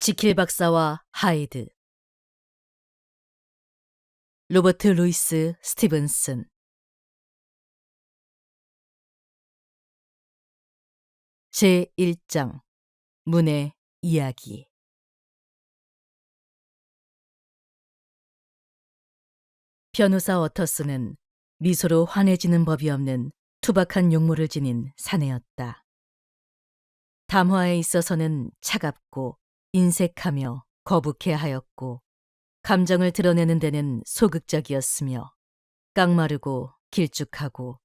지킬 박사와 하이드. 로버트 루이스 스티븐슨. 제1장 문의 이야기. 변호사 워터스는 미소로 환해지는 법이 없는 투박한 용모를 지닌 사내였다. 담화에 있어서는 차갑고 인색하며 거북해하였고 감정을 드러내는 데는 소극적이었으며 깡마르고 길쭉하고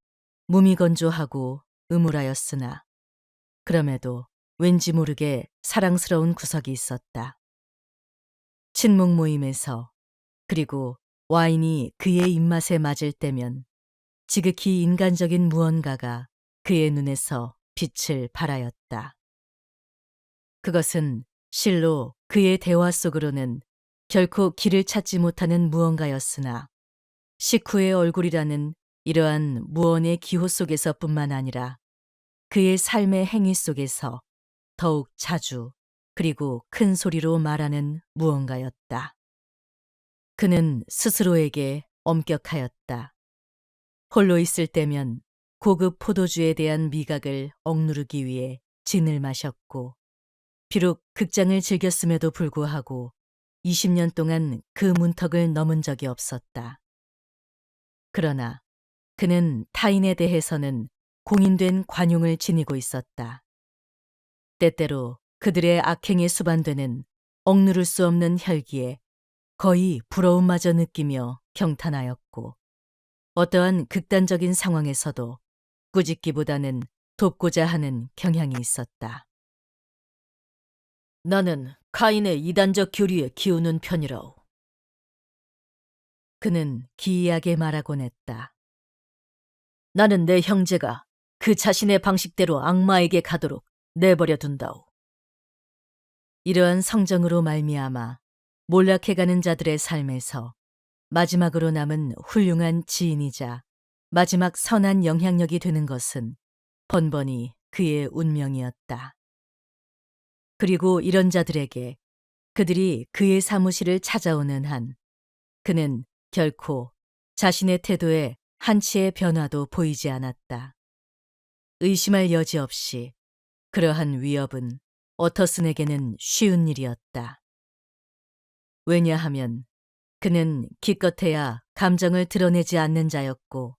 무미건조하고 음울하였으나 그럼에도 왠지 모르게 사랑스러운 구석이 있었다. 친목 모임에서 그리고 와인이 그의 입맛에 맞을 때면 지극히 인간적인 무언가가 그의 눈에서 빛을 발하였다. 그것은 실로 그의 대화 속으로는 결코 길을 찾지 못하는 무언가였으나 식후의 얼굴이라는 이러한 무언의 기호 속에서뿐만 아니라 그의 삶의 행위 속에서 더욱 자주 그리고 큰 소리로 말하는 무언가였다. 그는 스스로에게 엄격하였다. 홀로 있을 때면 고급 포도주에 대한 미각을 억누르기 위해 진을 마셨고 비록 극장을 즐겼음에도 불구하고 20년 동안 그 문턱을 넘은 적이 없었다. 그러나 그는 타인에 대해서는 공인된 관용을 지니고 있었다. 때때로 그들의 악행에 수반되는 억누를 수 없는 혈기에 거의 부러움마저 느끼며 경탄하였고 어떠한 극단적인 상황에서도 꾸짖기보다는 돕고자 하는 경향이 있었다. 나는 카인의 이단적 교리에 기우는 편이라오. 그는 기이하게 말하곤 했다. 나는 내 형제가 그 자신의 방식대로 악마에게 가도록 내버려 둔다오. 이러한 성정으로 말미암아 몰락해가는 자들의 삶에서 마지막으로 남은 훌륭한 지인이자 마지막 선한 영향력이 되는 것은 번번이 그의 운명이었다. 그리고 이런 자들에게 그들이 그의 사무실을 찾아오는 한 그는 결코 자신의 태도에 한치의 변화도 보이지 않았다. 의심할 여지 없이 그러한 위협은 워터슨에게는 쉬운 일이었다. 왜냐하면 그는 기껏해야 감정을 드러내지 않는 자였고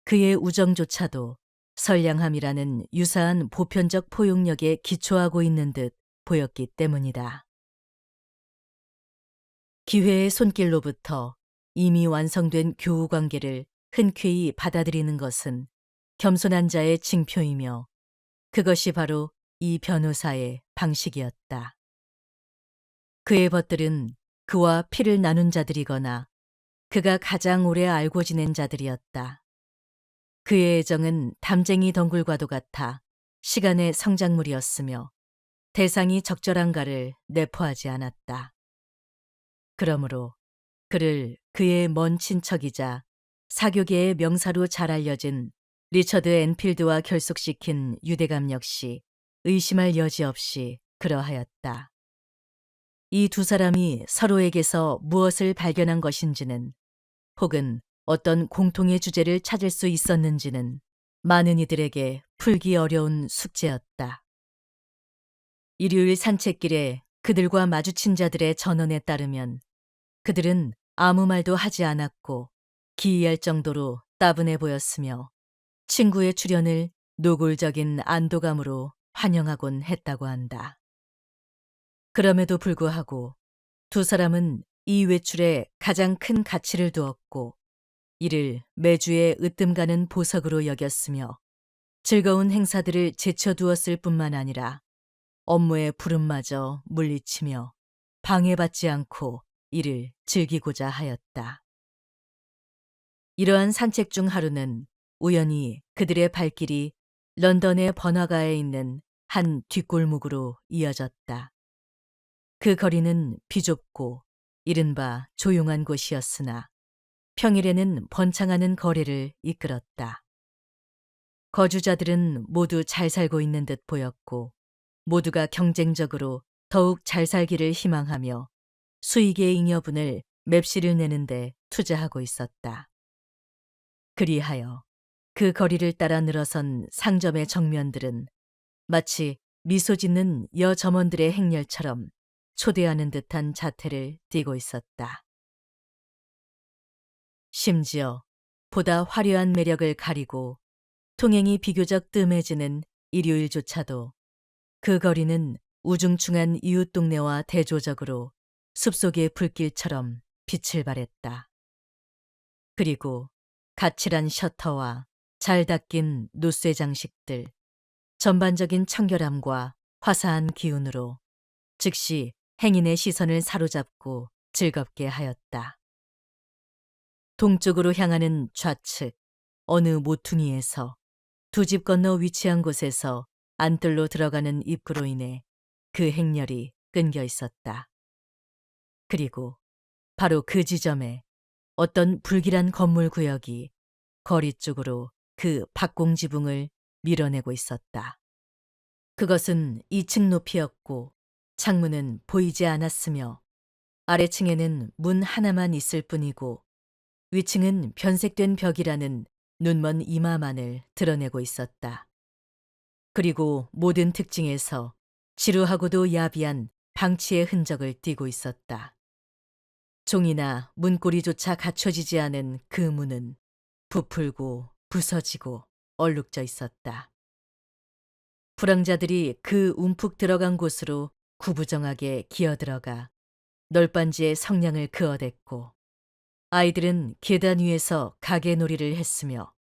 그의 우정조차도 선량함이라는 유사한 보편적 포용력에 기초하고 있는 듯 보였기 때문이다. 기회의 손길로부터 이미 완성된 교우 관계를 흔쾌히 받아들이는 것은 겸손한 자의 징표이며 그것이 바로 이 변호사의 방식이었다. 그의 벗들은 그와 피를 나눈 자들이거나 그가 가장 오래 알고 지낸 자들이었다. 그의 애정은 담쟁이 덩굴과도 같아 시간의 성장물이었으며 대상이 적절한가를 내포하지 않았다. 그러므로 그를 그의 먼 친척이자 사교계의 명사로 잘 알려진 리처드 앤필드와 결속시킨 유대감 역시 의심할 여지 없이 그러하였다. 이 두 사람이 서로에게서 무엇을 발견한 것인지는 혹은 어떤 공통의 주제를 찾을 수 있었는지는 많은 이들에게 풀기 어려운 숙제였다. 일요일 산책길에 그들과 마주친 자들의 전언에 따르면 그들은 아무 말도 하지 않았고 기이할 정도로 따분해 보였으며 친구의 출연을 노골적인 안도감으로 환영하곤 했다고 한다. 그럼에도 불구하고 두 사람은 이 외출에 가장 큰 가치를 두었고 이를 매주의 으뜸가는 보석으로 여겼으며 즐거운 행사들을 제쳐두었을 뿐만 아니라 업무의 부름마저 물리치며 방해받지 않고 이를 즐기고자 하였다. 이러한 산책 중 하루는 우연히 그들의 발길이 런던의 번화가에 있는 한 뒷골목으로 이어졌다. 그 거리는 비좁고 이른바 조용한 곳이었으나 평일에는 번창하는 거래를 이끌었다. 거주자들은 모두 잘 살고 있는 듯 보였고 모두가 경쟁적으로 더욱 잘 살기를 희망하며 수익의 잉여분을 맵시를 내는데 투자하고 있었다. 그리하여 그 거리를 따라 늘어선 상점의 정면들은 마치 미소 짓는 여점원들의 행렬처럼 초대하는 듯한 자태를 띠고 있었다. 심지어 보다 화려한 매력을 가리고 통행이 비교적 뜸해지는 일요일조차도 그 거리는 우중충한 이웃 동네와 대조적으로 숲속의 불길처럼 빛을 발했다. 그리고 가칠한 셔터와 잘 닦인 노쇠 장식들, 전반적인 청결함과 화사한 기운으로 즉시 행인의 시선을 사로잡고 즐겁게 하였다. 동쪽으로 향하는 좌측 어느 모퉁이에서 두 집 건너 위치한 곳에서 안뜰로 들어가는 입구로 인해 그 행렬이 끊겨 있었다. 그리고 바로 그 지점에 어떤 불길한 건물 구역이 거리 쪽으로 그 박공지붕을 밀어내고 있었다. 그것은 2층 높이였고 창문은 보이지 않았으며 아래층에는 문 하나만 있을 뿐이고 위층은 변색된 벽이라는 눈먼 이마만을 드러내고 있었다. 그리고 모든 특징에서 지루하고도 야비한 방치의 흔적을 띠고 있었다. 종이나 문고리조차 갖춰지지 않은 그 문은 부풀고 부서지고 얼룩져 있었다. 불황자들이 그 움푹 들어간 곳으로 구부정하게 기어들어가 널빤지에 성냥을 그어댔고 아이들은 계단 위에서 가게놀이를 했으며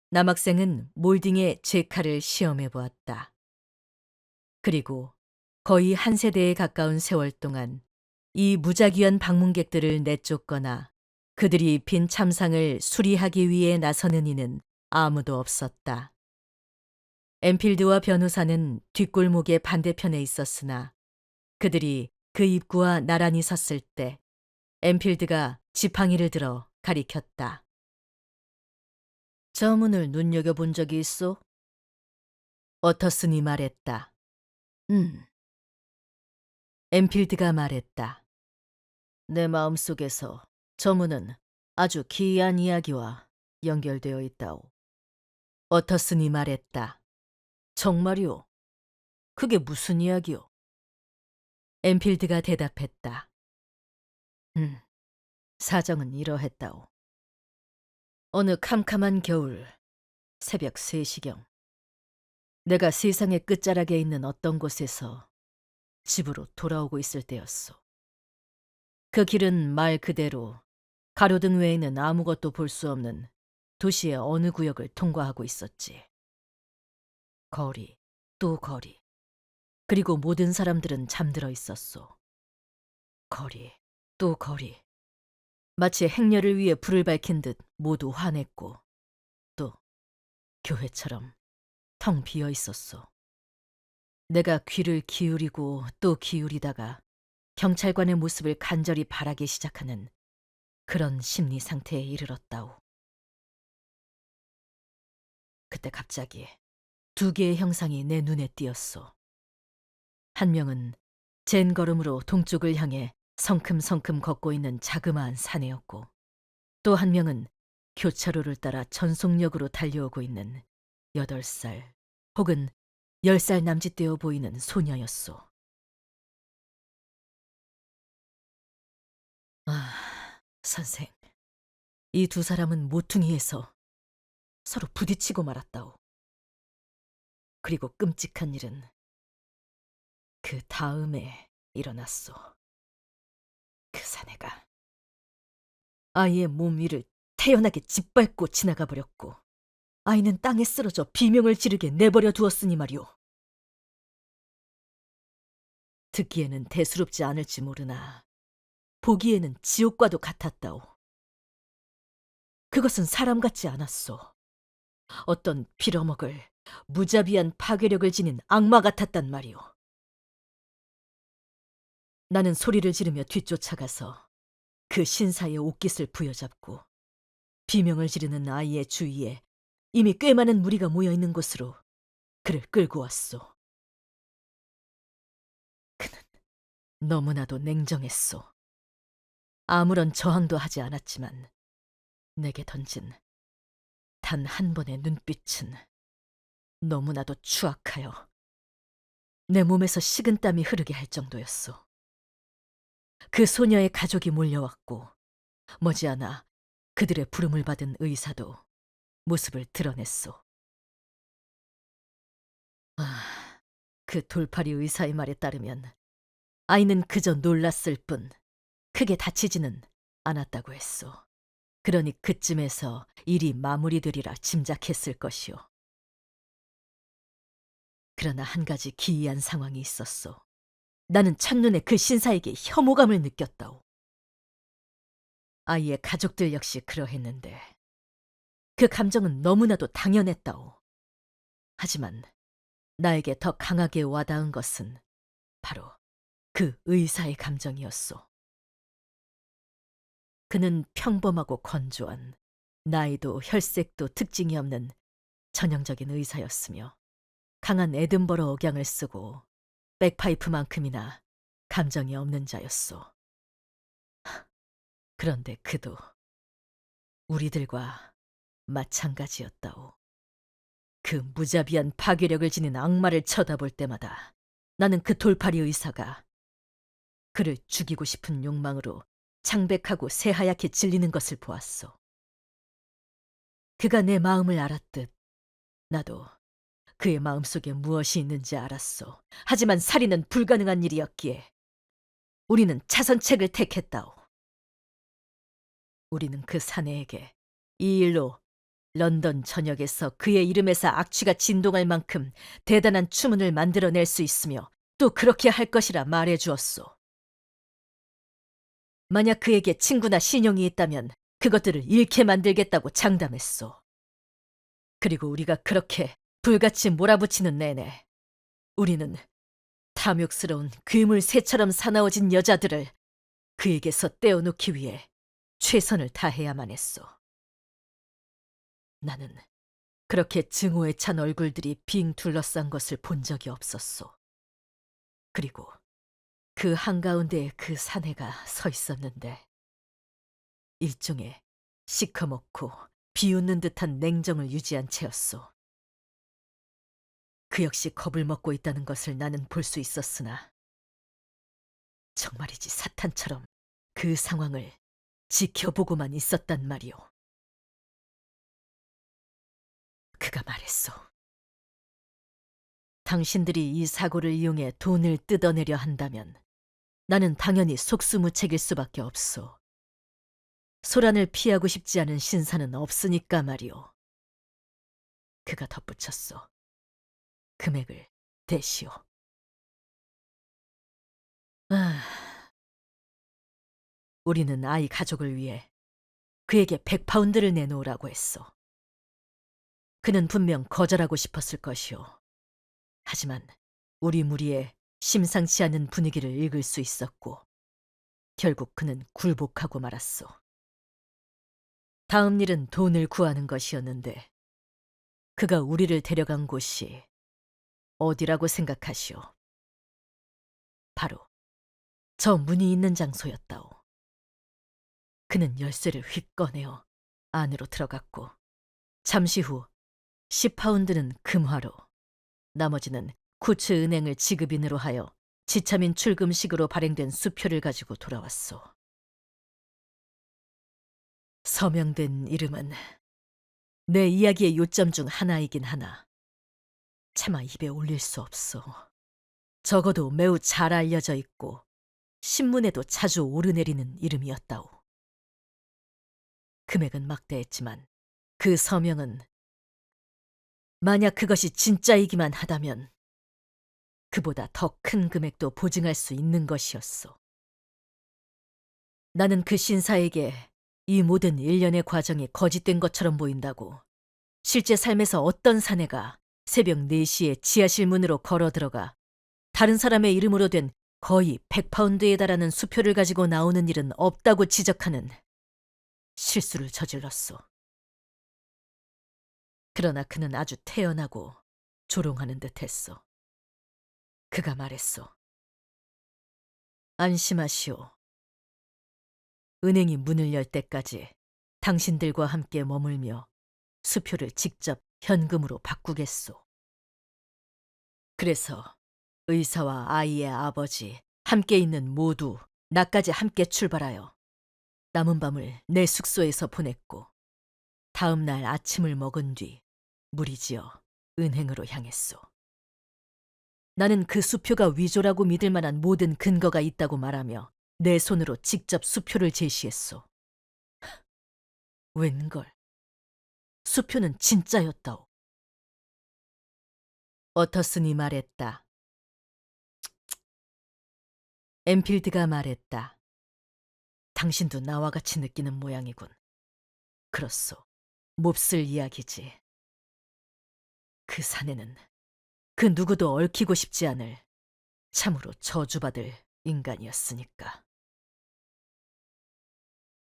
남학생은 몰딩에 제 칼을 시험해 보았다. 그리고 거의 한 세대에 가까운 세월 동안 이 무작위한 방문객들을 내쫓거나 그들이 빈 참상을 수리하기 위해 나서는 이는 아무도 없었다. 엔필드와 변호사는 뒷골목의 반대편에 있었으나 그들이 그 입구와 나란히 섰을 때 엔필드가 지팡이를 들어 가리켰다. 저 문을 눈여겨본 적이 있어? 어터슨이 말했다. 엔필드가 말했다. 내 마음속에서 저 문은 아주 기이한 이야기와 연결되어 있다오. 어터슨이 말했다. 정말이오? 그게 무슨 이야기오? 엔필드가 대답했다. 사정은 이러했다오. 어느 캄캄한 겨울 새벽 3시경 내가 세상의 끝자락에 있는 어떤 곳에서 집으로 돌아오고 있을 때였소. 그 길은 말 그대로 가로등 외에는 아무것도 볼 수 없는 도시의 어느 구역을 통과하고 있었지. 거리, 또 거리. 그리고 모든 사람들은 잠들어 있었소. 거리, 또 거리. 마치 행렬을 위해 불을 밝힌 듯 모두 화냈고 또 교회처럼 텅 비어 있었소. 내가 귀를 기울이고 또 기울이다가 경찰관의 모습을 간절히 바라기 시작하는 그런 심리 상태에 이르렀다오. 그때 갑자기 두 개의 형상이 내 눈에 띄었소. 한 명은 젠 걸음으로 동쪽을 향해 성큼성큼 걷고 있는 자그마한 사내였고 또 한 명은 교차로를 따라 전속력으로 달려오고 있는 8살 혹은 10살 남짓되어 보이는 소녀였소. 선생, 이 두 사람은 모퉁이에서 서로 부딪히고 말았다오. 그리고 끔찍한 일은 그 다음에 일어났소. 그 사내가 아이의 몸 위를 태연하게 짓밟고 지나가 버렸고 아이는 땅에 쓰러져 비명을 지르게 내버려 두었으니 말이오. 듣기에는 대수롭지 않을지 모르나 보기에는 지옥과도 같았다오. 그것은 사람 같지 않았소. 어떤 빌어먹을 무자비한 파괴력을 지닌 악마 같았단 말이오. 나는 소리를 지르며 뒤쫓아가서 그 신사의 옷깃을 부여잡고 비명을 지르는 아이의 주위에 이미 꽤 많은 무리가 모여있는 곳으로 그를 끌고 왔소. 그는 너무나도 냉정했소. 아무런 저항도 하지 않았지만 내게 던진 단 한 번의 눈빛은 너무나도 추악하여 내 몸에서 식은땀이 흐르게 할 정도였소. 그 소녀의 가족이 몰려왔고 머지않아 그들의 부름을 받은 의사도 모습을 드러냈소. 그 돌팔이 의사의 말에 따르면 아이는 그저 놀랐을 뿐 크게 다치지는 않았다고 했소. 그러니 그쯤에서 일이 마무리되리라 짐작했을 것이오. 그러나 한 가지 기이한 상황이 있었소. 나는 첫눈에 그 신사에게 혐오감을 느꼈다오. 아이의 가족들 역시 그러했는데 그 감정은 너무나도 당연했다오. 하지만 나에게 더 강하게 와닿은 것은 바로 그 의사의 감정이었소. 그는 평범하고 건조한, 나이도 혈색도 특징이 없는 전형적인 의사였으며 강한 에든버러 억양을 쓰고 백파이프만큼이나 감정이 없는 자였소. 그런데 그도 우리들과 마찬가지였다오. 그 무자비한 파괴력을 지닌 악마를 쳐다볼 때마다 나는 그 돌팔이 의사가 그를 죽이고 싶은 욕망으로 창백하고 새하얗게 질리는 것을 보았소. 그가 내 마음을 알았듯 나도 그의 마음속에 무엇이 있는지 알았소. 하지만 살인은 불가능한 일이었기에 우리는 차선책을 택했다오. 우리는 그 사내에게 이 일로 런던 전역에서 그의 이름에서 악취가 진동할 만큼 대단한 추문을 만들어낼 수 있으며 또 그렇게 할 것이라 말해주었소. 만약 그에게 친구나 신용이 있다면 그것들을 잃게 만들겠다고 장담했소. 그리고 우리가 그렇게 불같이 몰아붙이는 내내 우리는 탐욕스러운 괴물새처럼 사나워진 여자들을 그에게서 떼어놓기 위해 최선을 다해야만 했소. 나는 그렇게 증오에 찬 얼굴들이 빙 둘러싼 것을 본 적이 없었소. 그리고 그 한가운데에 그 사내가 서 있었는데 일종의 시커멓고 비웃는 듯한 냉정을 유지한 채였소. 그 역시 겁을 먹고 있다는 것을 나는 볼 수 있었으나 정말이지 사탄처럼 그 상황을 지켜보고만 있었단 말이오. 그가 말했소. 당신들이 이 사고를 이용해 돈을 뜯어내려 한다면 나는 당연히 속수무책일 수밖에 없소. 소란을 피하고 싶지 않은 신사는 없으니까 말이오. 그가 덧붙였소. 금액을 대시오. 우리는 아이 가족을 위해 그에게 100파운드를 내놓으라고 했소. 그는 분명 거절하고 싶었을 것이오. 하지만 우리 무리의 심상치 않은 분위기를 읽을 수 있었고 결국 그는 굴복하고 말았소. 다음 일은 돈을 구하는 것이었는데 그가 우리를 데려간 곳이 어디라고 생각하시오? 바로 저 문이 있는 장소였다오. 그는 열쇠를 휙 꺼내어 안으로 들어갔고 잠시 후 10파운드는 금화로 나머지는 쿠츠 은행을 지급인으로 하여 지참인 출금식으로 발행된 수표를 가지고 돌아왔소. 서명된 이름은 내 이야기의 요점 중 하나이긴 하나 차마 입에 올릴 수 없소. 적어도 매우 잘 알려져 있고 신문에도 자주 오르내리는 이름이었다오. 금액은 막대했지만 그 서명은 만약 그것이 진짜이기만 하다면 그보다 더 큰 금액도 보증할 수 있는 것이었소. 나는 그 신사에게 이 모든 일련의 과정이 거짓된 것처럼 보인다고 실제 삶에서 어떤 사내가 새벽 4시에 지하실 문으로 걸어 들어가 다른 사람의 이름으로 된 거의 100파운드에 달하는 수표를 가지고 나오는 일은 없다고 지적하는 실수를 저질렀소. 그러나 그는 아주 태연하고 조롱하는 듯했소. 그가 말했소. 안심하시오. 은행이 문을 열 때까지 당신들과 함께 머물며 수표를 직접 현금으로 바꾸겠소. 그래서 의사와 아이의 아버지, 함께 있는 모두 나까지 함께 출발하여 남은 밤을 내 숙소에서 보냈고 다음 날 아침을 먹은 뒤 무리지어 은행으로 향했소. 나는 그 수표가 위조라고 믿을 만한 모든 근거가 있다고 말하며 내 손으로 직접 수표를 제시했소. 웬걸, 수표는 진짜였다오. 어터슨이 말했다. 엔필드가 말했다. 당신도 나와 같이 느끼는 모양이군. 그렇소. 몹쓸 이야기지. 그 사내는 그 누구도 얽히고 싶지 않을 참으로 저주받을 인간이었으니까.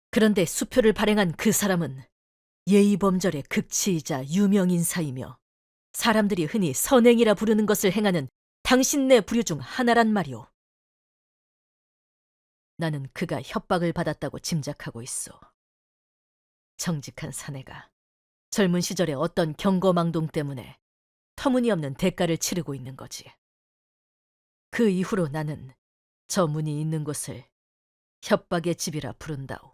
그런데 수표를 발행한 그 사람은 예의범절의 극치이자 유명인사이며 사람들이 흔히 선행이라 부르는 것을 행하는 당신네 부류 중 하나란 말이오. 나는 그가 협박을 받았다고 짐작하고 있어. 정직한 사내가 젊은 시절의 어떤 경거망동 때문에 터무니없는 대가를 치르고 있는 거지. 그 이후로 나는 저 문이 있는 곳을 협박의 집이라 부른다오.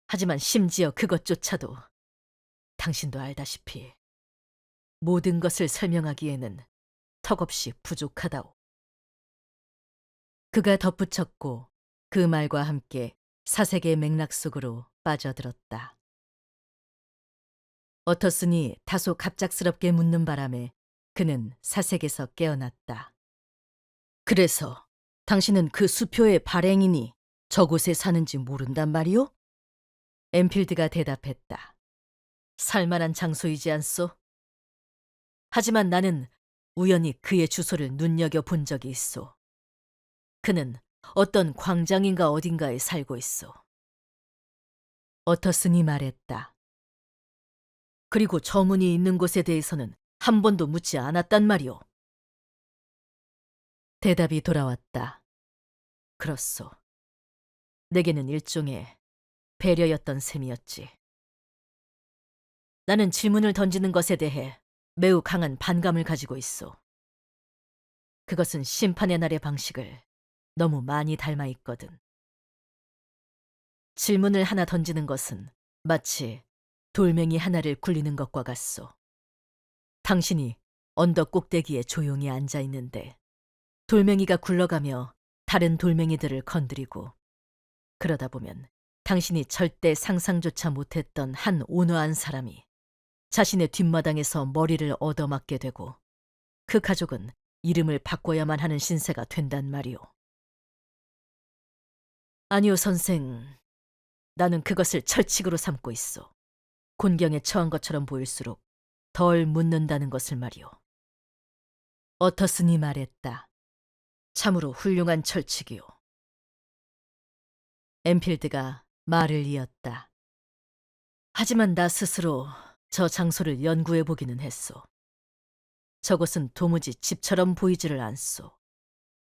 하지만 심지어 그것조차도 당신도 알다시피 모든 것을 설명하기에는 턱없이 부족하다오. 그가 덧붙였고 그 말과 함께 사색의 맥락 속으로 빠져들었다. 어터슨이 다소 갑작스럽게 묻는 바람에 그는 사색에서 깨어났다. 그래서 당신은 그 수표의 발행인이 저곳에 사는지 모른단 말이오? 엔필드가 대답했다. 살만한 장소이지 않소? 하지만 나는 우연히 그의 주소를 눈여겨본 적이 있소. 그는 어떤 광장인가 어딘가에 살고 있어. 어터슨이 말했다. 그리고 저 문이 있는 곳에 대해서는 한 번도 묻지 않았단 말이오. 대답이 돌아왔다. 그렇소. 내게는 일종의 배려였던 셈이었지. 나는 질문을 던지는 것에 대해 매우 강한 반감을 가지고 있어. 그것은 심판의 날의 방식을 너무 많이 닮아 있거든. 질문을 하나 던지는 것은 마치 돌멩이 하나를 굴리는 것과 같소. 당신이 언덕 꼭대기에 조용히 앉아 있는데 돌멩이가 굴러가며 다른 돌멩이들을 건드리고 그러다 보면 당신이 절대 상상조차 못했던 한 온화한 사람이 자신의 뒷마당에서 머리를 얻어맞게 되고 그 가족은 이름을 바꿔야만 하는 신세가 된단 말이오. 아니요, 선생. 나는 그것을 철칙으로 삼고 있어. 곤경에 처한 것처럼 보일수록 덜 묻는다는 것을 말이오. 어터슨이 말했다. 참으로 훌륭한 철칙이오. 엔필드가 말을 이었다. 하지만 나 스스로 저 장소를 연구해보기는 했소. 저곳은 도무지 집처럼 보이지를 않소.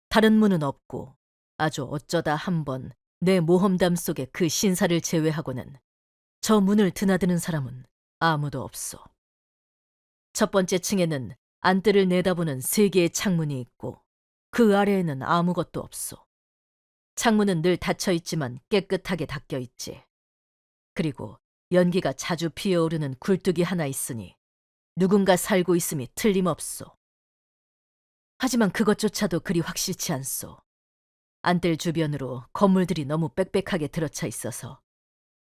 다른 문은 없고 아주 어쩌다 한번 내 모험담 속에 그 신사를 제외하고는 저 문을 드나드는 사람은 아무도 없소. 첫 번째 층에는 안뜰을 내다보는 3개의 창문이 있고 그 아래에는 아무것도 없소. 창문은 늘 닫혀 있지만 깨끗하게 닦여 있지. 그리고 연기가 자주 피어오르는 굴뚝이 하나 있으니 누군가 살고 있음이 틀림없소. 하지만 그것조차도 그리 확실치 않소. 안뜰 주변으로 건물들이 너무 빽빽하게 들어차 있어서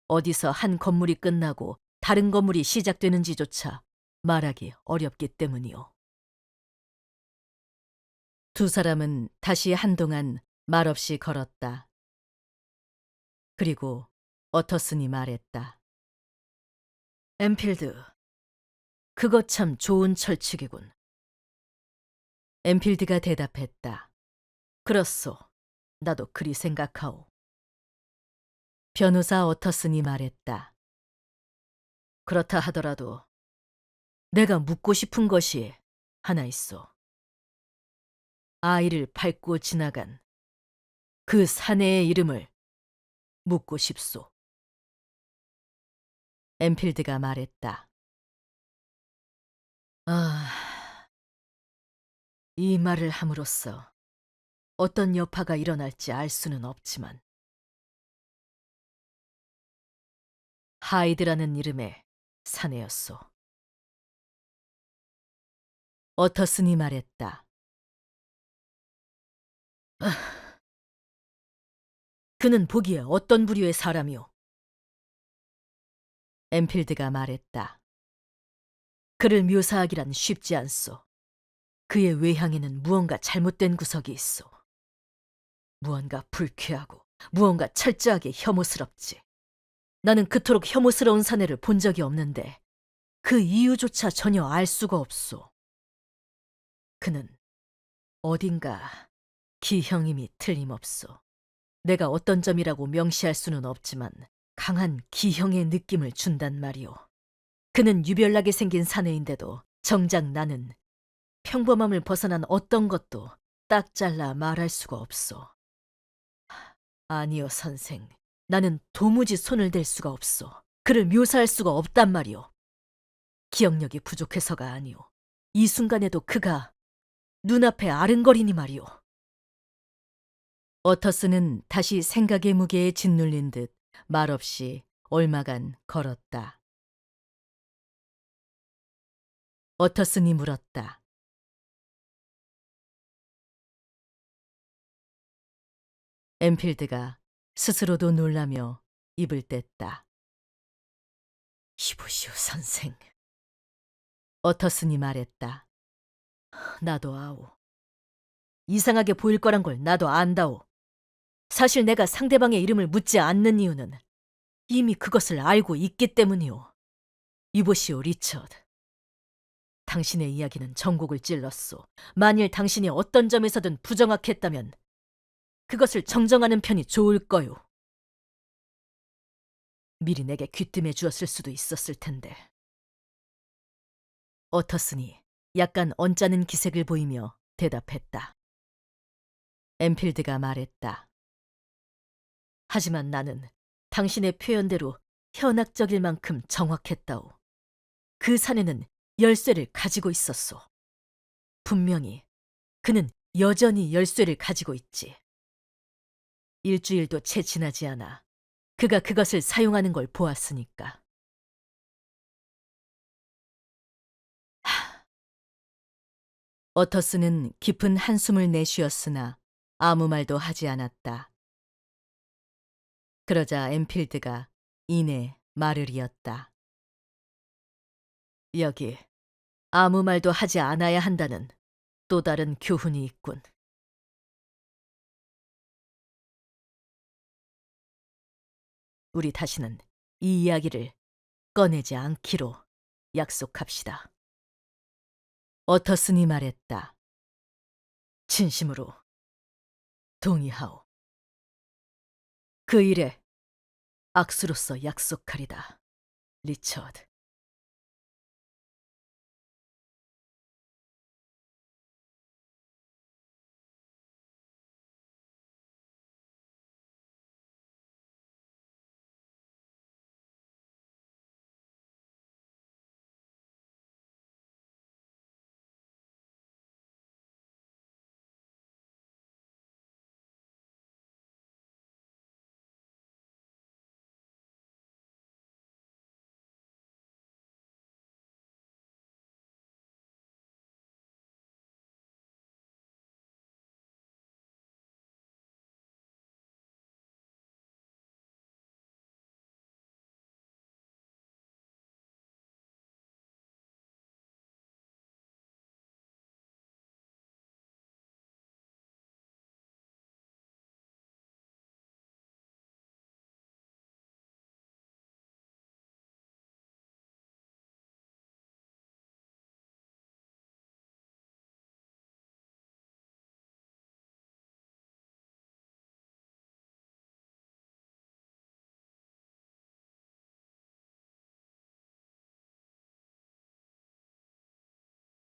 어디서 한 건물이 끝나고 다른 건물이 시작되는지조차 말하기 어렵기 때문이오. 두 사람은 다시 한동안 말없이 걸었다. 그리고 어터슨이 말했다. 엔필드, 그거 참 좋은 철칙이군. 엔필드가 대답했다. 그렇소. 나도 그리 생각하오. 변호사 어터슨이 말했다. 그렇다 하더라도 내가 묻고 싶은 것이 하나 있어. 아이를 밟고 지나간 그 사내의 이름을 묻고 싶소. 엠필드가 말했다. 아, 이 말을 함으로써 어떤 여파가 일어날지 알 수는 없지만 하이드라는 이름의 사내였소. 어터슨이 말했다. 그는 보기에 어떤 부류의 사람이오? 엠필드가 말했다. 그를 묘사하기란 쉽지 않소. 그의 외향에는 무언가 잘못된 구석이 있어. 무언가 불쾌하고 무언가 철저하게 혐오스럽지. 나는 그토록 혐오스러운 사내를 본 적이 없는데 그 이유조차 전혀 알 수가 없소. 그는 어딘가 기형임이 틀림없소. 내가 어떤 점이라고 명시할 수는 없지만 강한 기형의 느낌을 준단 말이오. 그는 유별나게 생긴 사내인데도 정작 나는 평범함을 벗어난 어떤 것도 딱 잘라 말할 수가 없소. 아니요, 선생. 나는 도무지 손을 댈 수가 없소. 그를 묘사할 수가 없단 말이오. 기억력이 부족해서가 아니오. 이 순간에도 그가 눈앞에 아른거리니 말이오. 어터스는 다시 생각의 무게에 짓눌린 듯 말없이 얼마간 걸었다. 어터슨이 물었다. 엠필드가 스스로도 놀라며 입을 뗐다. 이보시오, 선생. 어터슨이 말했다. 나도 아오. 이상하게 보일 거란 걸 나도 안다오. 사실 내가 상대방의 이름을 묻지 않는 이유는 이미 그것을 알고 있기 때문이오. 이보시오, 리처드. 당신의 이야기는 전곡을 찔렀소. 만일 당신이 어떤 점에서든 부정확했다면 그것을 정정하는 편이 좋을 거요. 미리 내게 귀띔해 주었을 수도 있었을 텐데. 어터슨이 약간 언짢은 기색을 보이며 대답했다. 엠필드가 말했다. 하지만 나는 당신의 표현대로 현학적일 만큼 정확했다오. 그 사내는 열쇠를 가지고 있었소. 분명히 그는 여전히 열쇠를 가지고 있지. 일주일도 채 지나지 않아 그가 그것을 사용하는 걸 보았으니까. 어터스는 깊은 한숨을 내쉬었으나 아무 말도 하지 않았다. 그러자 엠필드가 이내 말을 이었다. 여기 아무 말도 하지 않아야 한다는 또 다른 교훈이 있군. 우리 다시는 이 이야기를 꺼내지 않기로 약속합시다. 어터슨이 말했다. 진심으로 동의하오. 그 일에 악수로서 약속하리다, 리처드.